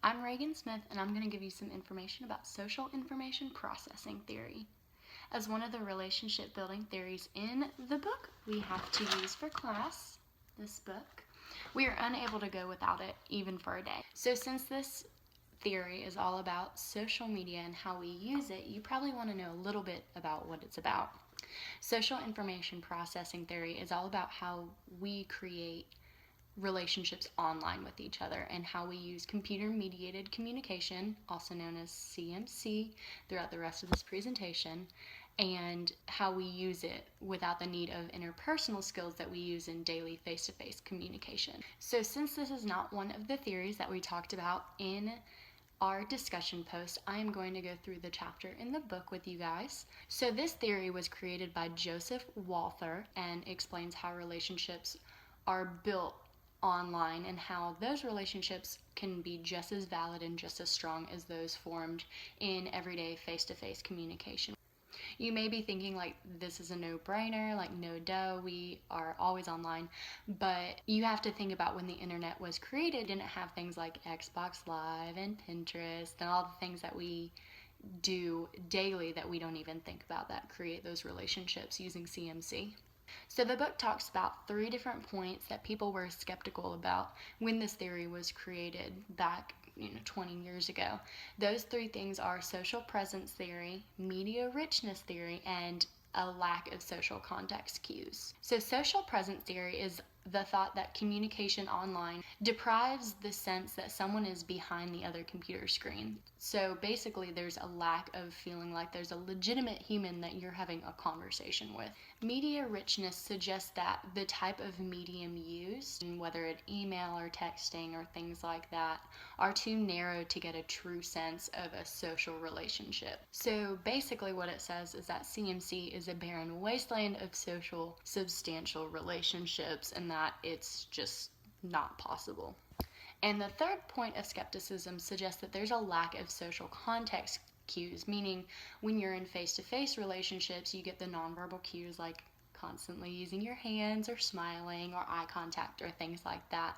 I'm Reagan Smith, and I'm going to give you some information about social information processing theory. As one of the relationship building theories in the book we have to use for class, this book, we are unable to go without it even for a day. So since this theory is all about social media and how we use it, you probably want to know a little bit about what it's about. Social information processing theory is all about how we create relationships online with each other and how we use computer-mediated communication, also known as CMC, throughout the rest of this presentation, and how we use it without the need of interpersonal skills that we use in daily face-to-face communication. So since this is not one of the theories that we talked about in our discussion post, I am going to go through the chapter in the book with you guys. So this theory was created by Joseph Walther and explains how relationships are built online and how those relationships can be just as valid and just as strong as those formed in everyday face-to-face communication. You may be thinking like this is a no-brainer, like no duh, we are always online, but you have to think about when the internet was created, it didn't have things like Xbox Live and Pinterest and all the things that we do daily that we don't even think about that create those relationships using CMC. So the book talks about 3 different points that people were skeptical about when this theory was created back 20 years ago. Those 3 things are social presence theory, media richness theory, and a lack of social context cues. So social presence theory is the thought that communication online deprives the sense that someone is behind the other computer screen. So basically there's a lack of feeling like there's a legitimate human that you're having a conversation with. Media richness suggests that the type of medium used, whether it's email or texting or things like that, are too narrow to get a true sense of a social relationship. So basically what it says is that CMC is a barren wasteland of social substantial relationships and that it's just not possible. And the third point of skepticism suggests that there's a lack of social context cues, meaning when you're in face-to-face relationships, you get the nonverbal cues like constantly using your hands or smiling or eye contact or things like that.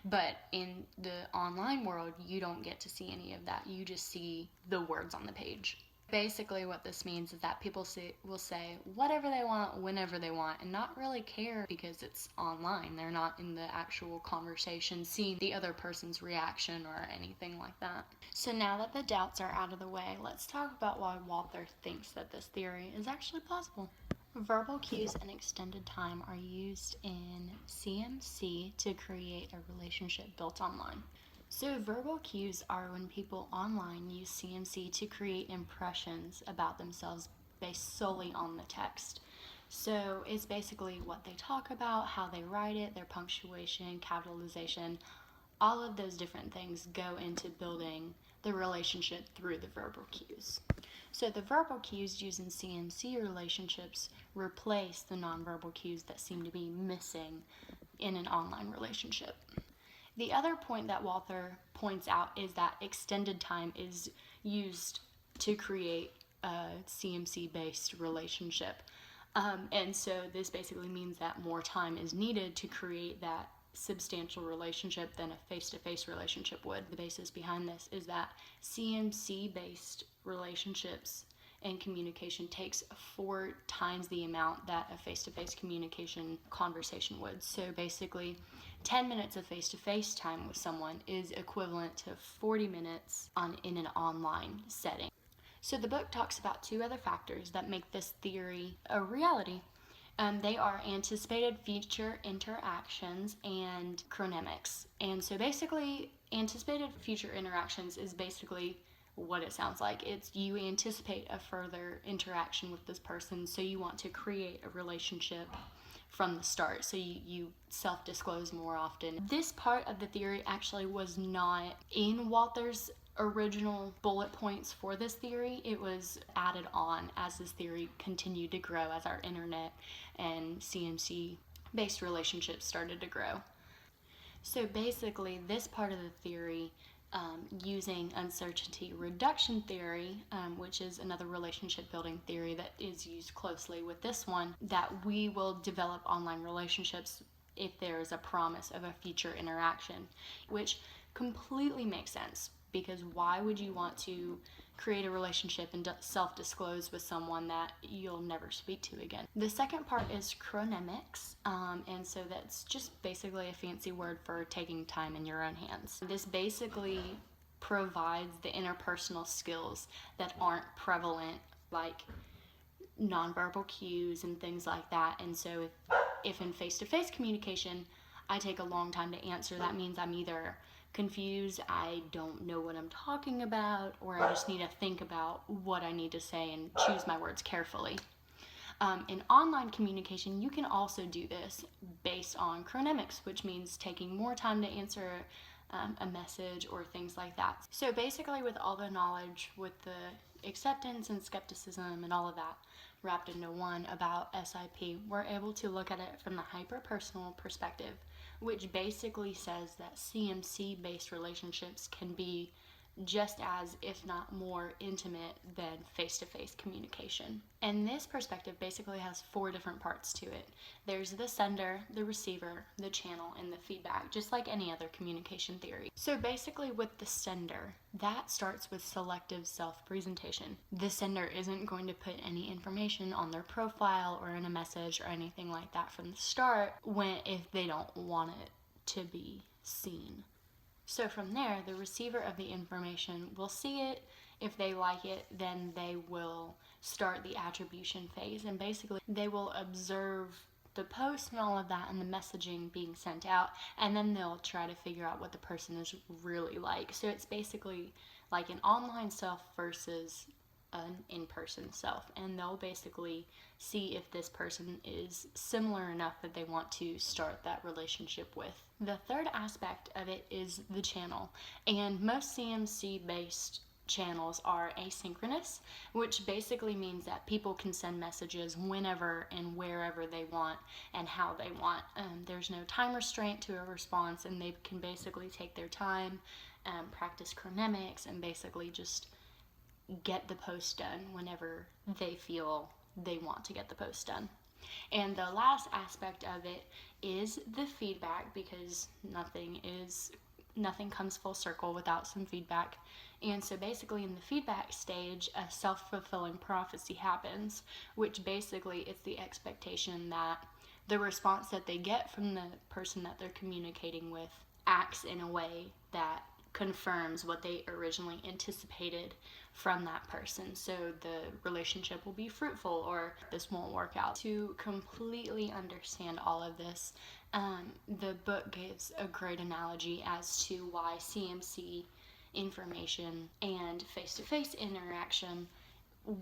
But in the online world, you don't get to see any of that. You just see the words on the page. Basically what this means is that people will say whatever they want, whenever they want, and not really care because it's online. They're not in the actual conversation, seeing the other person's reaction or anything like that. So now that the doubts are out of the way, let's talk about why Walther thinks that this theory is actually plausible. Verbal cues and extended time are used in CMC to create a relationship built online. So verbal cues are when people online use CMC to create impressions about themselves based solely on the text. So it's basically what they talk about, how they write it, their punctuation, capitalization, all of those different things go into building the relationship through the verbal cues. So the verbal cues used in CMC relationships replace the nonverbal cues that seem to be missing in an online relationship. The other point that Walther points out is that extended time is used to create a CMC-based relationship. And so this basically means that more time is needed to create that substantial relationship than a face-to-face relationship would. The basis behind this is that CMC-based relationships and communication takes 4 times the amount that a face-to-face communication conversation would. So basically 10 minutes of face-to-face time with someone is equivalent to 40 minutes in an online setting. So the book talks about 2 other factors that make this theory a reality. They are anticipated future interactions and chronemics. And so basically anticipated future interactions is basically what it sounds like. It's you anticipate a further interaction with this person, so you want to create a relationship from the start, so you self-disclose more often. This part of the theory actually was not in Walther's original bullet points for this theory. It was added on as this theory continued to grow, as our internet and CMC based relationships started to grow. So basically this part of the theory, using uncertainty reduction theory, which is another relationship building theory that is used closely with this one, that we will develop online relationships if there is a promise of a future interaction, which completely makes sense, because why would you want to create a relationship and self-disclose with someone that you'll never speak to again? The second part is chronemics, and so that's just basically a fancy word for taking time in your own hands. This basically provides the interpersonal skills that aren't prevalent, like nonverbal cues and things like that. And so if in face-to-face communication I take a long time to answer, that means I'm either confused, I don't know what I'm talking about, or I just need to think about what I need to say and choose my words carefully. In online communication, you can also do this based on chronemics, which means taking more time to answer a message or things like that. So basically, with all the knowledge, with the acceptance and skepticism and all of that wrapped into one about SIP, we're able to look at it from the hyper-personal perspective, which basically says that CMC-based relationships can be just as, if not more, intimate than face-to-face communication. And this perspective basically has 4 different parts to it. There's the sender, the receiver, the channel, and the feedback, just like any other communication theory. So basically with the sender, that starts with selective self-presentation. The sender isn't going to put any information on their profile or in a message or anything like that from the start if they don't want it to be seen. So from there, the receiver of the information will see it. If they like it, then they will start the attribution phase, and basically they will observe the post and all of that and the messaging being sent out, and then they'll try to figure out what the person is really like. So it's basically like an online self versus an in-person self, and they'll basically see if this person is similar enough that they want to start that relationship with. The third aspect of it is the channel, and most CMC-based channels are asynchronous, which basically means that people can send messages whenever and wherever they want and how they want. There's no time restraint to a response, and they can basically take their time, practice chronemics, and basically just get the post done whenever they feel they want to get the post done. And the last aspect of it is the feedback, because nothing comes full circle without some feedback. And so basically in the feedback stage, a self-fulfilling prophecy happens, which basically it's the expectation that the response that they get from the person that they're communicating with acts in a way that confirms what they originally anticipated from that person. So the relationship will be fruitful, or this won't work out. To completely understand all of this, the book gives a great analogy as to why CMC information and face-to-face interaction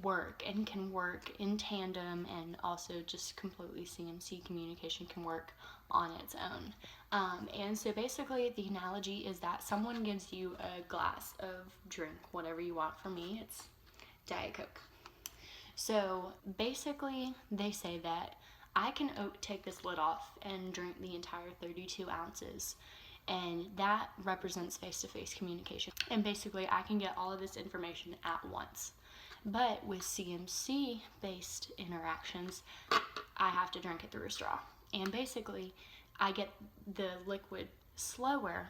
work and can work in tandem, and also just completely CMC communication can work on its own. And so basically the analogy is that someone gives you a glass of drink, whatever you want. For me, it's Diet Coke. So basically they say that I can take this lid off and drink the entire 32 ounces. And that represents face-to-face communication. And basically I can get all of this information at once. But with CMC-based interactions, I have to drink it through a straw. And basically, I get the liquid slower,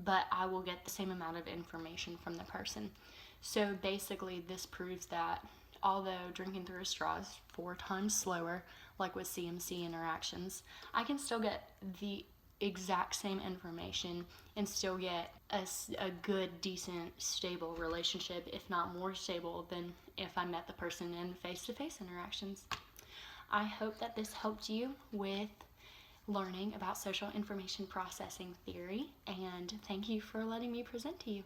but I will get the same amount of information from the person. So basically, this proves that although drinking through a straw is 4 times slower, like with CMC interactions, I can still get the exact same information and still get a good, decent, stable relationship, if not more stable than if I met the person in face-to-face interactions. I hope that this helped you with learning about social information processing theory, and thank you for letting me present to you.